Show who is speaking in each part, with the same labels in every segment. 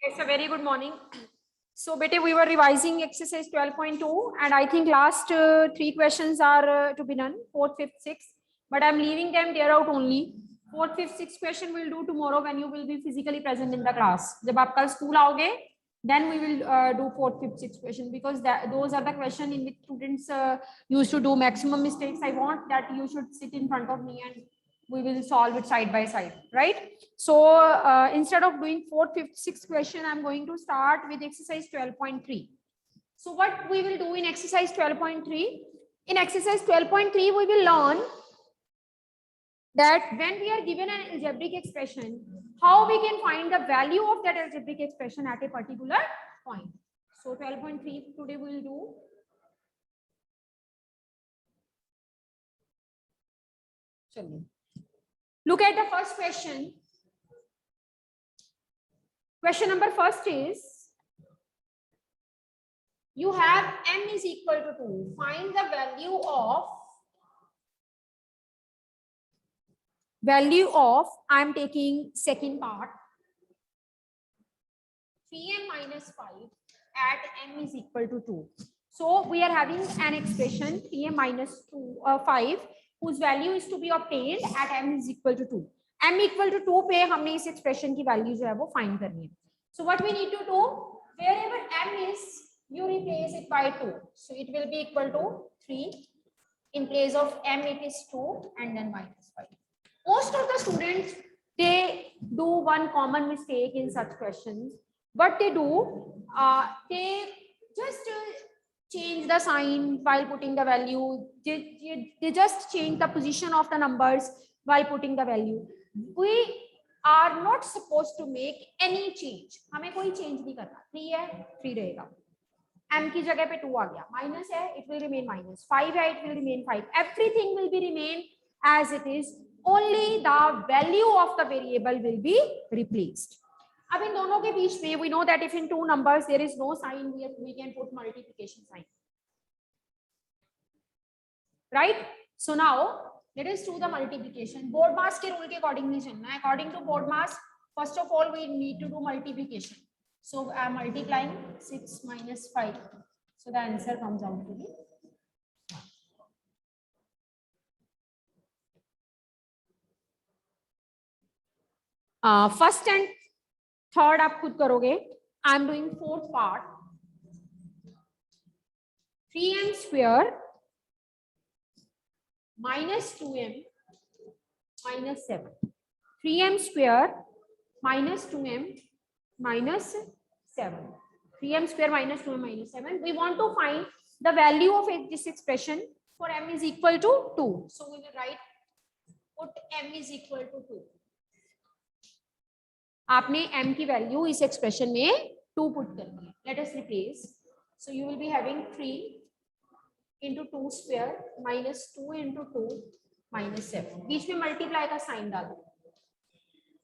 Speaker 1: It's a very good morning. So, bete, we were revising exercise 12.2, and I think last 3 questions are to be done, 4th, 5th, 6th. But I'm leaving them there out only. 4th, 5th, 6th question we'll do tomorrow when you will be physically present in the class. जब आप कल school आओगे, then we will do 4th, 5th, 6th question, because those are the questions in which students used to do maximum mistakes. I want that you should sit in front of me and we will solve it side by side, right? So instead of doing 4th, 5th, 6th question, I'm going to start with exercise 12.3. So what we will do in exercise 12.3? In exercise 12.3, we will learn that when we are given an algebraic expression, how we can find the value of that algebraic expression at a particular point. So 12.3 today we will do. Look at the first question. Question number first is, you have m is equal to 2. Find the value of, I'm taking second part, 3m minus 5 at m is equal to 2. So we are having an expression 3m minus 5 whose value is to be obtained at m is equal to 2. m equal to 2 पे हमने इस expression की value जो है वो find करनी है. So what we need to do, wherever m is, you replace it by 2. So it will be equal to 3. In place of m, it is 2 and then minus 5. Most of the students, they do one common mistake in such questions. What they do, they just change the sign while putting the value. They just change the position of the numbers while putting the value. We are not supposed to make any change. हमें कोई change नहीं करना. 3 है, 3 रहेगा. m की जगह पे 2 आ गया. Minus है, it will remain minus. 5 है, it will remain 5. Everything will be remain as it is. Only the value of the variable will be replaced. अब इन दोनों के बीच में, we know that if in two numbers there is no sign, we can put multiplication sign. Right? So now let us do the multiplication. BODMAS के rule के accordingly चलना है. According to BODMAS, first of all we need to do multiplication. So I am multiplying 6 minus 5. So the answer comes out to be first and third आप खुद करोगे. I am doing fourth part. 3m square minus 2m minus 7. 3m square minus 2m minus 7. 3m square minus 2m minus 7. We want to find the value of this expression for m is equal to 2. So we will write, put m is equal to 2. आपने m की value इस expression में 2 put करनी है. Let us replace. So you will be having 3 into 2 square minus 2 into 2 minus 7. बीच में multiply का sign डालो.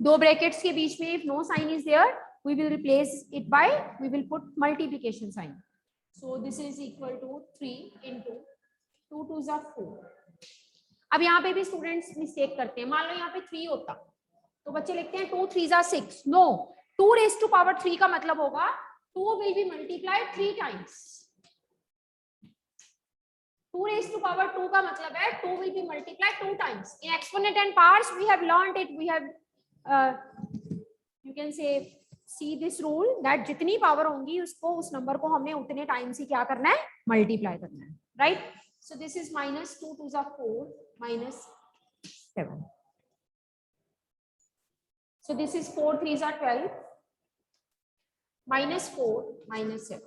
Speaker 1: दो ब्रैकेट्स के बीच में if no sign is there, we will replace it by, we will put multiplication sign. So this is equal to 3 into 2 2s are 4. अब यहाँ पे भी स्टूडेंट्स मिस्टेक करते हैं. मान लो यहाँ पे 3 होता तो बच्चे लिखते हैं 2 3s are 6. No, 2 raised to power 3 का मतलब होगा 2 will be multiplied 3 times. 2 raised to power 2 का मतलब है 2 will be multiplied 2 times. In exponent and powers we have learned it. We have you can say see this rule that जितनी power होंगी उसको, उस नंबर को हमने उतने टाइम्स ही क्या करना है, मल्टीप्लाई करना है. Right? So this is minus 2 2s are 4 minus 7. So this is 4 3s are 12 minus 4 minus 7.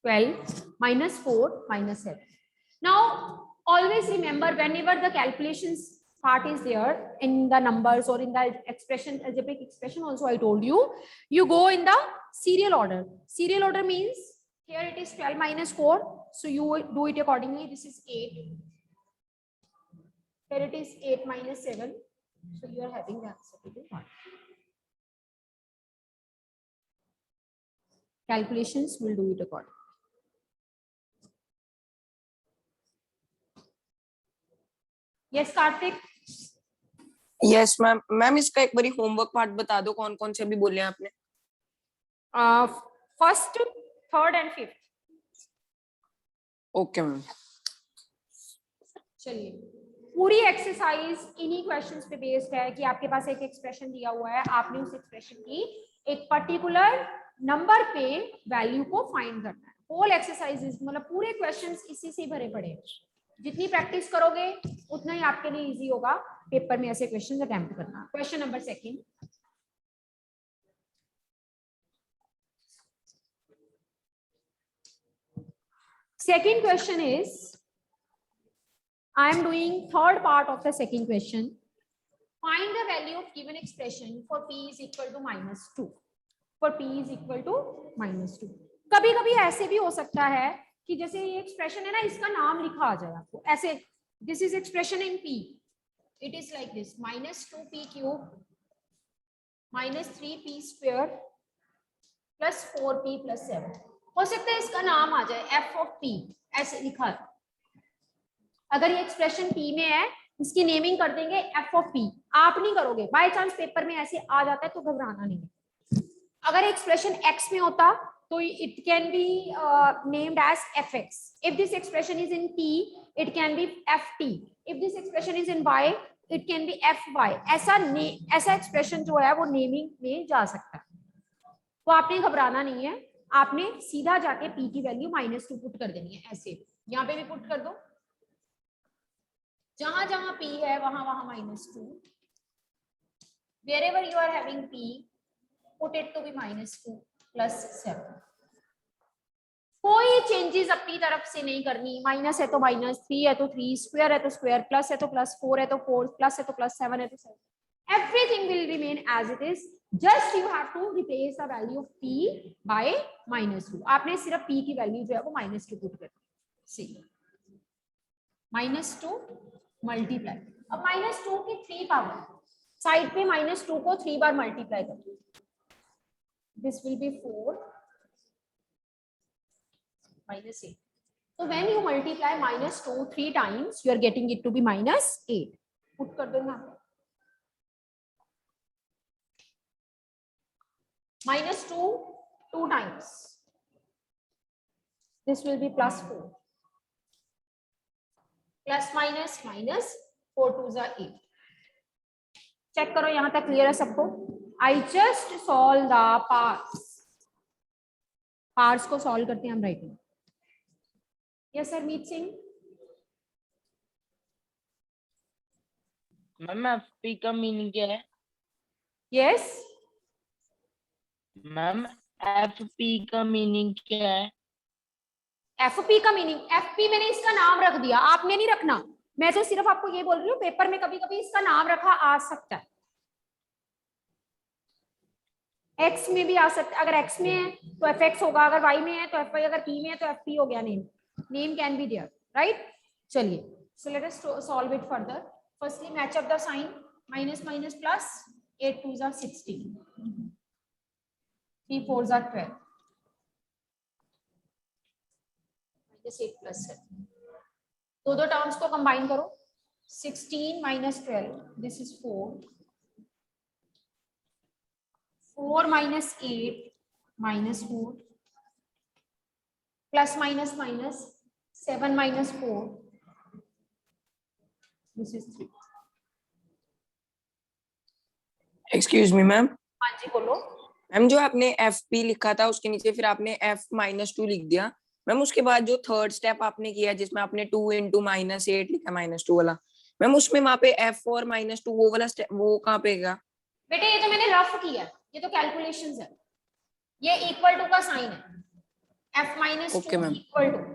Speaker 1: 12 minus 4 minus 7. Now always remember, whenever the calculations part is there in the numbers or in the expression, algebraic expression also, I told you, you go in the serial order. Serial order means here it is 12 minus 4, so you do it accordingly. This is 8. Here it is 8 minus 7. So you are having the answer to be 1. Calculations will do it accordingly. Yes, Karthik.
Speaker 2: Yes ma'am. Ma'am इसका एक बारी homework part बता दो, कौन कौन से अभी बोले हैं आपने?
Speaker 1: First, third and fifth.
Speaker 2: Okay ma'am.
Speaker 1: चलिए, पूरी एक्सरसाइज इन्हीं क्वेश्चंस पे बेस्ड है कि आपके पास एक एक्सप्रेशन दिया हुआ है, आपने उस एक्सप्रेशन की एक पर्टिकुलर नंबर पे वैल्यू को फाइंड करना है। होल एक्सरसाइज मतलब पूरे क्वेश्चंस इसी से भरे पड़े हैं। जितनी प्रैक्टिस करोगे उतना ही आपके लिए इजी होगा पेपर में ऐसे क्वेश्चन अटेम्प्ट करना। Question number second, second question is, I am doing third part of the second question. Find the value of given expression for p is equal to -2. For p is equal to -2. कभी कभी ऐसे भी हो सकता है कि जैसे ये एक्सप्रेशन है ना, इसका नाम लिखा आ जाए आपको ऐसे, this is expression in p, it is like this -2p cube -3p square plus 4p plus 7। हो सकता है इसका नाम आ जाए f ऑफ p, ऐसे लिखा है। अगर ये एक्सप्रेशन p में है, इसकी नेमिंग कर देंगे f ऑफ p। आप नहीं करोगे, बाय चांस पेपर में ऐसे आ जाता है तो घबराना नहीं है। अगर एक्सप्रेशन x में होता तो it can be named as fx। If this expression is in t, it can be ft। If this expression is in y, it can be fy। ऐसा एक्सप्रेशन जो है वो नेमिंग में जा सकता है, तो आपने घबराना नहीं है। आपने सीधा जाके p की वैल्यू -2 पुट कर देनी है। ऐसे यहाँ पे भी पुट कर दो, जहां जहां p है वहां वहां -2। wherever you are having p, put it to be -2 plus 7। कोई चेंजेस अपनी तरफ से नहीं करनी। माइनस है तो माइनस, 3 है तो 3, स्क्वायर है तो स्क्वायर, प्लस है तो प्लस, 4 है तो 4, प्लस है तो प्लस, 7 है तो 7। everything will remain as it is, just you have to replace the value of p by -2। आपने सिर्फ p की वैल्यू जो है वो -2 पुट कर दी। -2 मल्टीप्लाई, अब -2 की 3 पावर, साइड पे -2 को 3 बार मल्टीप्लाई कर दो, this will be 4 -8। So when you multiply -2 3 times, you are getting it to be -8। Put कर दो यहाँ पे, -2 2 times, this will be +4, plus minus minus, 4 2 जा 8। चेक करो यहां तक क्लियर है सबको? I just solve the parts. Parts को सॉल्व करते हैं हम राइटिंग। यस सर, मीत सिंह।
Speaker 3: मैम एफपी का मीनिंग क्या है?
Speaker 1: यस
Speaker 3: मैम एफपी का मीनिंग क्या है?
Speaker 1: एफपी का मीनिंग, एफपी मैंने इसका नाम रख दिया, आपने नहीं रखना। मैं तो सिर्फ आपको ये बोल रही हूँ, पेपर में कभी कभी इसका नाम रखा आ सकता है। एक्स में भी आ सकता है, अगर एक्स में है तो एफ एक्स होगा, अगर वाई में है तो एफ वाई, अगर पी में है तो एफ पी हो गया। Name, name can be there, right. चलिए, so let us solve it further. Firstly match up the sign, minus minus plus, 8 2 जा 16, 3 4 जा 12, -8 प्लस 7। दो टर्म्स को कंबाइन करो, 16 minus 12, this is 4, 4 minus 8 minus 4, plus minus minus 7 minus 4, this is 3।
Speaker 2: Excuse me ma'am.
Speaker 1: हाँ जी बोलो।
Speaker 2: Ma'am जो आपने F P लिखा था उसके नीचे फिर आपने f-2 लिख दिया मैम, उसके बाद जो थर्ड स्टेप आपने किया जिसमें आपने 2 × -8 लिखा -2 वाला, मैम उसमें वहां पे f और -2 वो वाला स्टेप वो कहाँ पे गया?
Speaker 1: बेटे ये तो मैंने रफ किया, ये तो कैलकुलेशंस है, ये इक्वल टू का साइन है। f minus 2
Speaker 2: Okay, ma'am.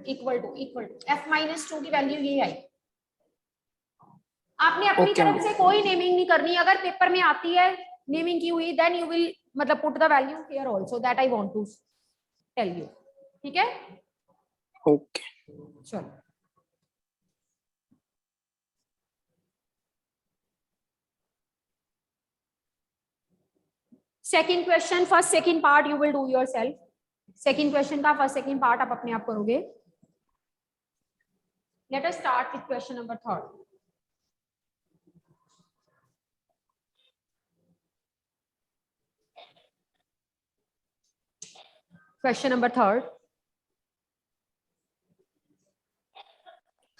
Speaker 1: Equal to f minus 2 की वैल्यू ये आई। आपने अपनी
Speaker 2: Okay,
Speaker 1: तरफ
Speaker 2: ma'am.
Speaker 1: से कोई नेमिंग नहीं करनी। अगर पेपर में आती है नेमिंग की हुई, देन यू विल मतलब put the value here also, that I want to tell you. ठीक है,
Speaker 2: ओके
Speaker 1: चलो। Second question, first second part you will do yourself. Second question का फर्स्ट सेकंड पार्ट आप अपने आप करोगे। Let us start with question number 3। Question number third.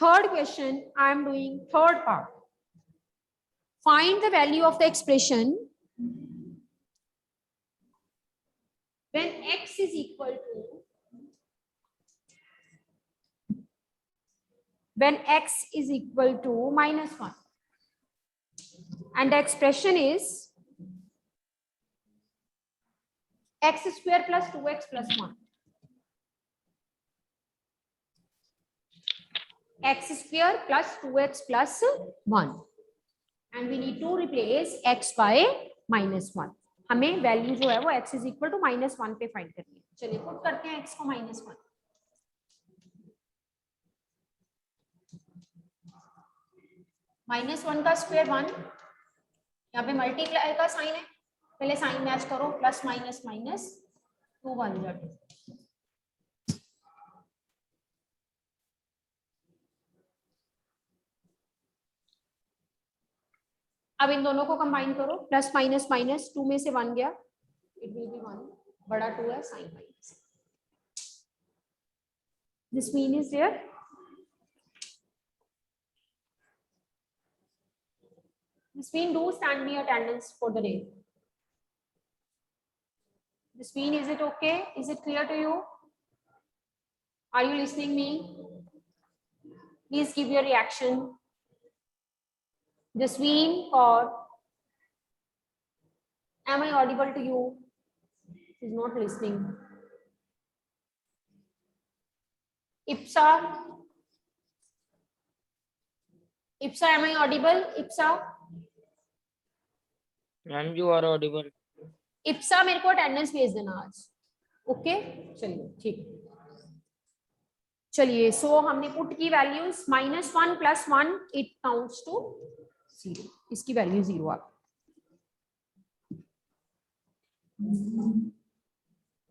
Speaker 1: Third question, I am doing third part. Find the value of the expression when x is equal to -1, and the expression is x square plus 2x plus 1. X square plus 2x plus 1. And we need to replace x by -1. हमें value जो है वो x is equal to -1 पे find करनी है. चलिए put करते हैं x को -1. -1 का स्क्वायर 1. यहाँ पे मल्टीप्लाई का साइन है, पहले साइन मैच करो, प्लस माइनस माइनस 2 1 2. अब इन दोनों को कंबाइन करो, प्लस माइनस माइनस 2 में से 1 गया, इट विल बी 1, बड़ा 2 है, sign minus. This mean is there. This mean do stand me attendance for the day. This mean, is it okay? Is it clear to you? Are you listening me? Please give your reaction. This mean, or am I audible to you? Is not listening. Ipsa, am I audible? Ipsa.
Speaker 3: Ma'am you are audible.
Speaker 1: Ipsa मेरे को attendance भेज देना आज. Okay चलिए ठीक. चलिए सो हमने put की वैल्यूज -1 + 1 इट काउंट्स टू 0. इसकी वैल्यू 0 आ.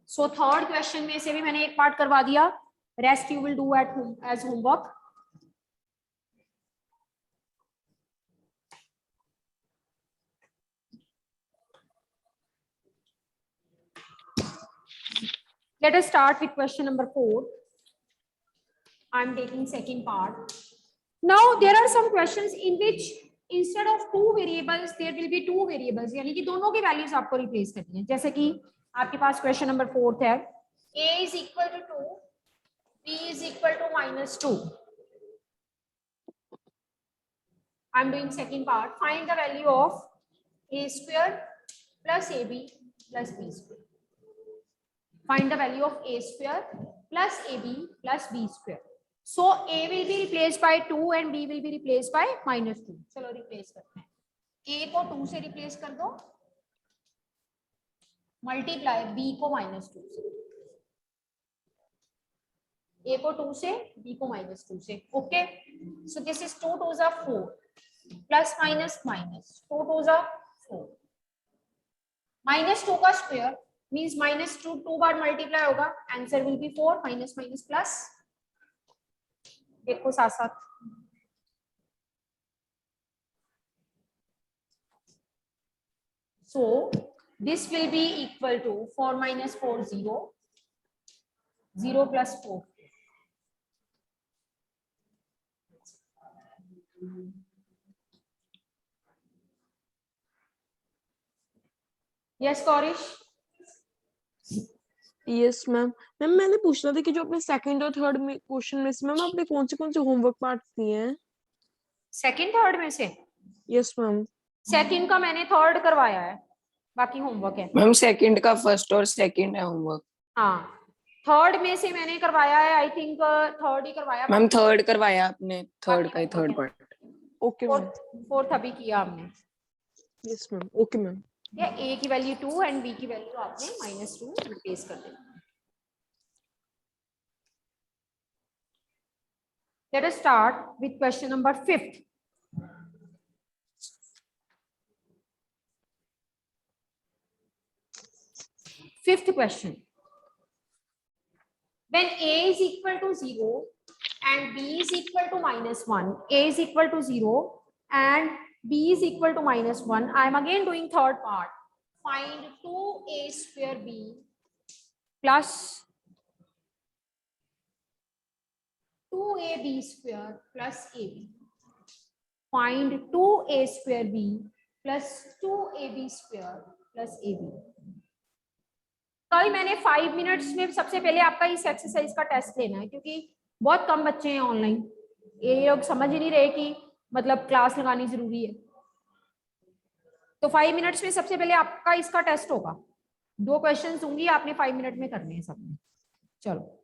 Speaker 1: सो थर्ड क्वेश्चन में से भी मैंने एक पार्ट करवा दिया. Rest you will do at home as homework. Let us start with question number 4. I am taking second part. Now there are some questions in which instead of 2 variables there will be 2 variables. यानी कि दोनों की values आपको replace करनी है. जैसे कि आपके पास क्वेश्चन नंबर 4 है, a is equal to 2, b is equal to -2. I am doing second part. Find the value of a square plus ab plus b square. Find the value of a square plus ab plus b square. So a will be replaced by 2 and b will be replaced by -2. चलो replace करते हैं. a को 2 से replace कर दो, multiply b को -2 से. a को 2 से, b को -2 से. Okay so this is 2 2s are 4 plus minus minus 2 2s are 4. -2 का स्क्वायर means -2 2 बार मल्टीप्लाई होगा, answer will be 4. Minus minus plus, देखो साथ साथ. So this will be equal to 4 minus 4 0, 0 plus 4. Yes Korish.
Speaker 4: Yes ma'am. Ma'am मैंने पूछना था कि जो अपने सेकंड और थर्ड में क्वेश्चन में से मैम आपने कौन से होमवर्क पार्ट्स दिए हैं?
Speaker 1: सेकंड थर्ड में से
Speaker 4: यस मैम.
Speaker 1: सेकंड का मैंने थर्ड करवाया है, बाकी होमवर्क है.
Speaker 2: मैम सेकंड का फर्स्ट और सेकंड है होमवर्क.
Speaker 1: हाँ थर्ड में से मैंने करवाया है, आई थिंक थर्ड ही करवाया.
Speaker 2: मैम थर्ड करवाया आपने, थर्ड का ही third part.
Speaker 4: Okay ma'am.
Speaker 1: Fourth अभी किया हमने.
Speaker 4: Yes ma'am. Okay ma'am.
Speaker 1: या a की वैल्यू 2 एंड b की वैल्यू आपने -2 रिप्लेस कर देना. Let us start with question number 5. Fifth question. When a is equal to 0 and b is equal to -1, a is equal to 0 and b is equal to -1, I am again doing third part. Find 2a square b plus 2ab square plus ab. Find 2a square b plus 2ab square plus ab. कल मैंने 5 minutes में सबसे पहले आपका इस exercise का test लेना है, क्योंकि बहुत कम बच्चे हैं ऑनलाइन, ये लोग समझ ही नहीं रहे कि मतलब क्लास लगानी जरूरी है। तो 5 मिनट्स में सबसे पहले आपका इसका टेस्ट होगा। 2 क्वेश्चन दूंगी, आपने 5 मिनट में करने हैं सबने। चलो,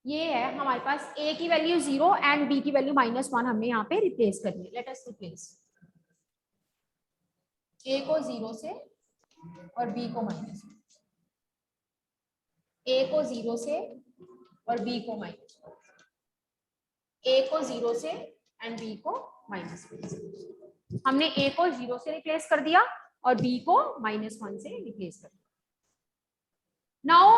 Speaker 1: ये है हमारे पास a की वैल्यू 0 एंड b की वैल्यू -1 हमने यहाँ पे रिप्लेस करनी है। लेट अस रिप्लेस a को 0 से और b को -1, a को 0 से और b को -1, a को 0 से एंड b को -1। हमने a को 0 से रिप्लेस कर दिया और b को -1 से रिप्लेस कर दिया। नाउ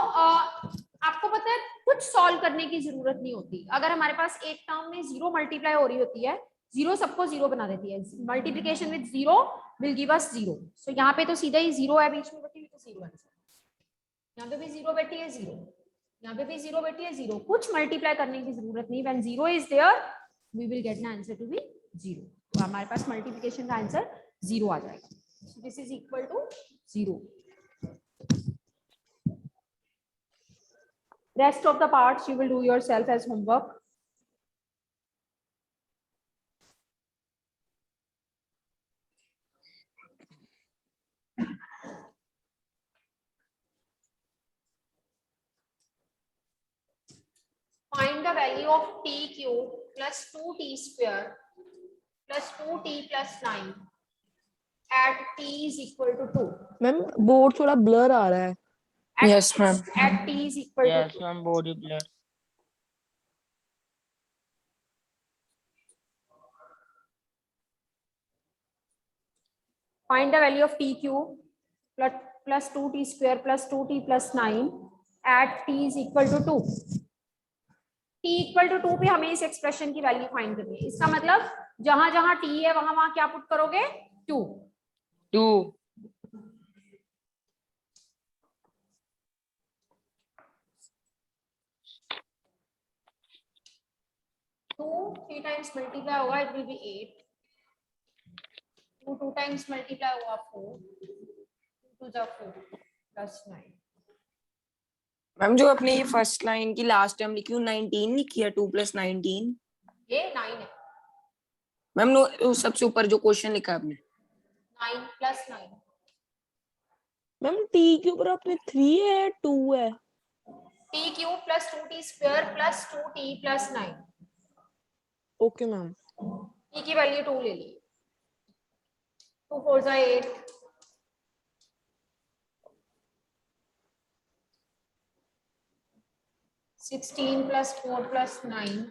Speaker 1: आपको पता है कुछ सॉल्व करने की जरूरत नहीं होती। अगर हमारे पास एक टर्म में 0 मल्टीप्लाई हो रही होती है, 0 सबको 0 बना देती है, multiplication with 0 will give us 0। सो यहाँ पे तो सीधा ही 0 है, बीच में बैठी हुई तो 0 आंसर। यहाँ पे भी 0 बैठी है 0, यहाँ पे भी 0 बैठी है 0, कुछ मल्टीप्लाई करने की जरूरत नहीं। When 0 is there we will get the answer to be 0। तो हमारे पास मल्टीप्लिकेशन का आंसर 0 आ जाएगा। So this is equal to 0। Rest of the parts you will do yourself as homework. Find the value of t cube plus 2t square plus 2t plus 9 at t is equal to 2.
Speaker 4: Ma'am board थोड़ा blur आ रहा है।
Speaker 2: Yes, ma'am.
Speaker 1: At t is equal
Speaker 3: Yes,
Speaker 1: to 2.
Speaker 3: ma'am, body blur.
Speaker 1: Find the value of t cube plus 2t square plus 2t plus 9 at t is equal to 2. t equal to 2 पे हमें इस expression की value find करनी है। इसका मतलब जहां जहां t है वहां वहां क्या पुट करोगे? 2।
Speaker 3: 2.
Speaker 1: 2 3 टाइम्स मल्टीप्लाई होगा, it will be 8। 2 2 times multiply हुआ 4, 2 2 4 प्लस 9।
Speaker 2: मैम जो अपने ये फर्स्ट लाइन की लास्ट टर्म लिखी हूँ 19 लिखी है, 2 + 19।
Speaker 1: ये 9 है।
Speaker 2: मैम नो सबसे ऊपर जो क्वेश्चन लिखा है आपने
Speaker 1: 9 प्लस 9।
Speaker 4: मैम टी के ऊपर आपने 3 है 2 है?
Speaker 1: t cube plus 2t square plus 2t plus 9।
Speaker 4: Okay ma'am.
Speaker 1: t की वैल्यू 2 ले ली। 2 4 8, 16 प्लस 4 प्लस 9।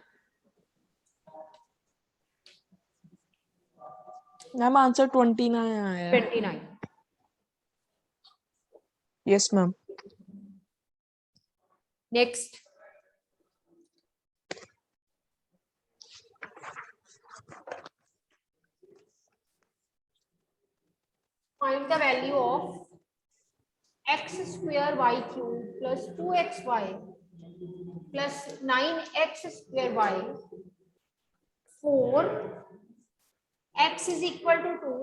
Speaker 4: मैम आंसर 29 आया है।
Speaker 1: 29।
Speaker 4: Yes ma'am.
Speaker 1: Next, find the value of x square y cube plus 2xy plus 9x square y for x is equal to 2,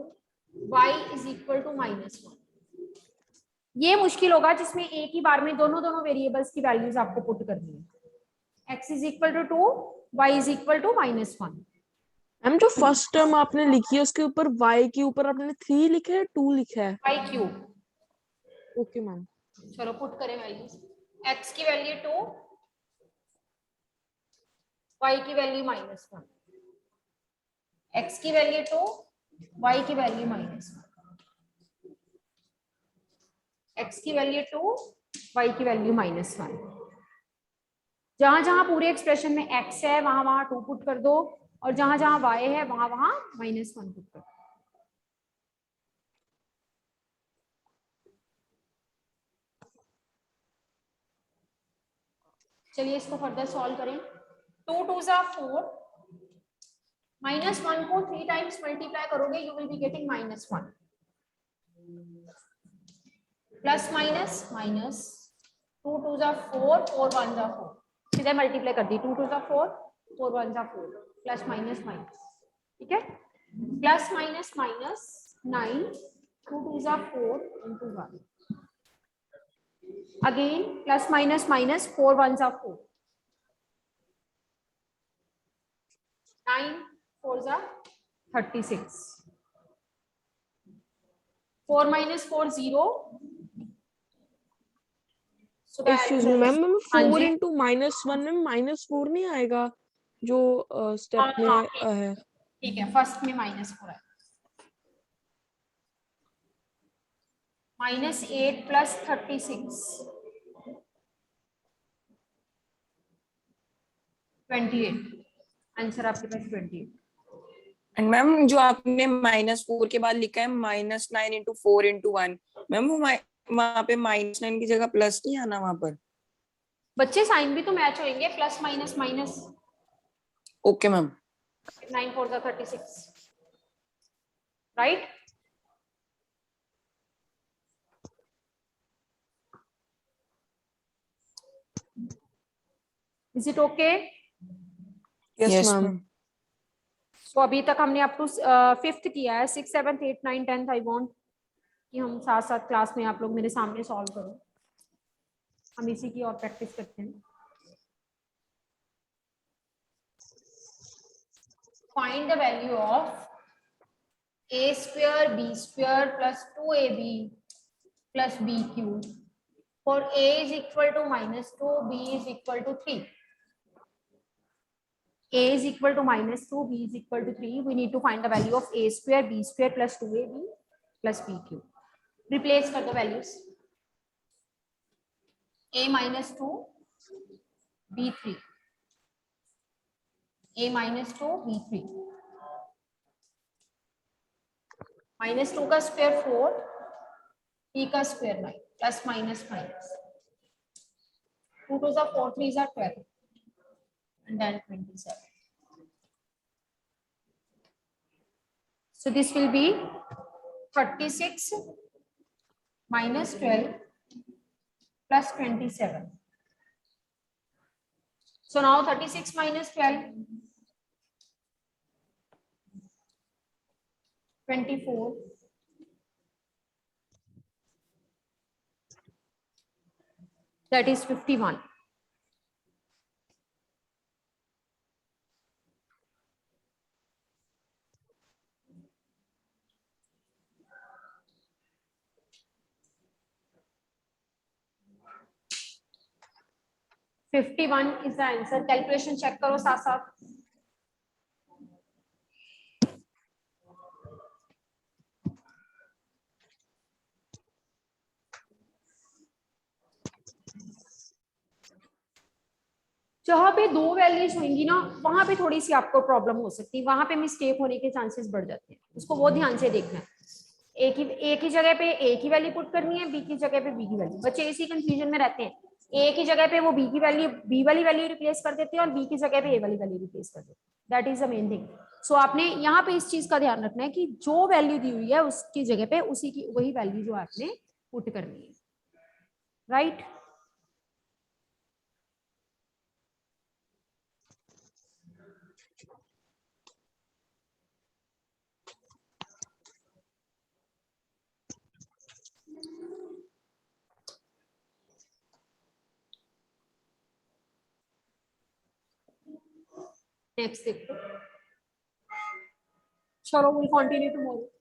Speaker 1: y is equal to -1। ये मुश्किल होगा जिसमें एक ही बार में दोनों वेरिएबल्स की वैल्यूज आपको पुट करनी है। x is equal to 2, y is equal to -1।
Speaker 4: Ma'am जो फर्स्ट टर्म आपने लिखी है उसके ऊपर y के ऊपर आपने 3 लिखा है 2 लिखा है?
Speaker 1: y cube.
Speaker 4: Okay ma'am.
Speaker 1: चलो पुट करें वैल्यूज। x की वैल्यू 2, y की वैल्यू -1। x की वैल्यू 2, y की वैल्यू -1। x की वैल्यू 2, y की वैल्यू -1। जहां जहां पूरे एक्सप्रेशन में x है वहां वहां 2 पुट कर दो, और जहां जहां y है वहां वहां -1 पुट कर दो। चलिए इसको फर्दर सॉल्व करें। 2 2 4, -1 को 3 टाइम्स मल्टीप्लाई करोगे you will be getting -1। Plus minus minus 2 2 जा 4, 4 1 जा 4, सीधे मल्टीप्लाई कर दी, 2 2 जा 4, 4 1 जा 4, प्लस माइनस माइनस, ठीक है, प्लस माइनस माइनस 9, 2 2 जा 4 into 1, again plus minus minus 4 1 जा 4, 9 4 जा 36, 4 minus 4 0. So the
Speaker 4: excuse me
Speaker 1: answer
Speaker 4: ma'am,
Speaker 1: is-
Speaker 4: ma'am
Speaker 1: हाँ
Speaker 4: 4
Speaker 1: जी।
Speaker 4: into -1 में -4 नहीं आएगा जो स्टेप में
Speaker 1: हाँ,
Speaker 4: है?
Speaker 1: ठीक है, फर्स्ट में -4 है, -8 plus 36, 28, आंसर आपके पास 28।
Speaker 2: एंड मैम जो आपने -4 के बाद लिखा है -9 into 4 into 1, मैम वो वहाँ पे -9 की जगह प्लस नहीं आना वहां पर?
Speaker 1: बच्चे साइन भी तो मैच होंगे, plus minus minus,
Speaker 2: okay ma'am.
Speaker 1: 9 4 जा 36, right? Is it okay?
Speaker 2: Yes
Speaker 4: ma'am.
Speaker 2: Ma'am.
Speaker 1: तो अभी तक हमने अप टू 5th किया है, 6 7 8 9 10th आई वांट कि हम साथ साथ क्लास में आप लोग मेरे सामने सॉल्व करो, हम इसी की और प्रैक्टिस करते हैं। Find the value of a square b square plus 2ab plus b cube for a is equal to -2, b is equal to 3. A is equal to -2, b is equal to 3. We need to find the value of a square b square plus 2ab plus b cube. Replace कर दो values. a -2, b 3. a -2, b 3. -2 का square 4, 3 का square 9, plus minus minus, 2 2 जा 4, 3 जा 12, and then 27. So this will be 36 minus 12 plus 27. So now 36 minus 12, 24. That is 51. Fifty-one is the answer. Calculation check करो साथ साथ. जहां पे दो वैल्यूज होंगी ना, वहां पे थोड़ी सी आपको प्रॉब्लम हो सकती है, वहां पे मिस्टेक होने के चांसेस बढ़ जाते हैं, उसको वो ध्यान से देखना है। एक ही जगह पे ए की वैल्यू पुट करनी है, बी की जगह पे बी की वैल्यू। बच्चे इसी कंफ्यूजन में रहते हैं, ए की जगह पे वो बी की वैल्यू, बी वाली वैल्यू रिप्लेस कर देते हैं और बी की जगह पे ए वाली वैल्यू रिप्लेस कर देते हैं। That is the main thing. So आपने यहाँ पे इस चीज का ध्यान रखना है कि जो वैल्यू दी हुई है उसकी जगह पे उसी की वही वैल्यू जो आपने पुट करनी है, राइट? नेक्स्ट देखो, चलो विल कंटिन्यू टुमारो।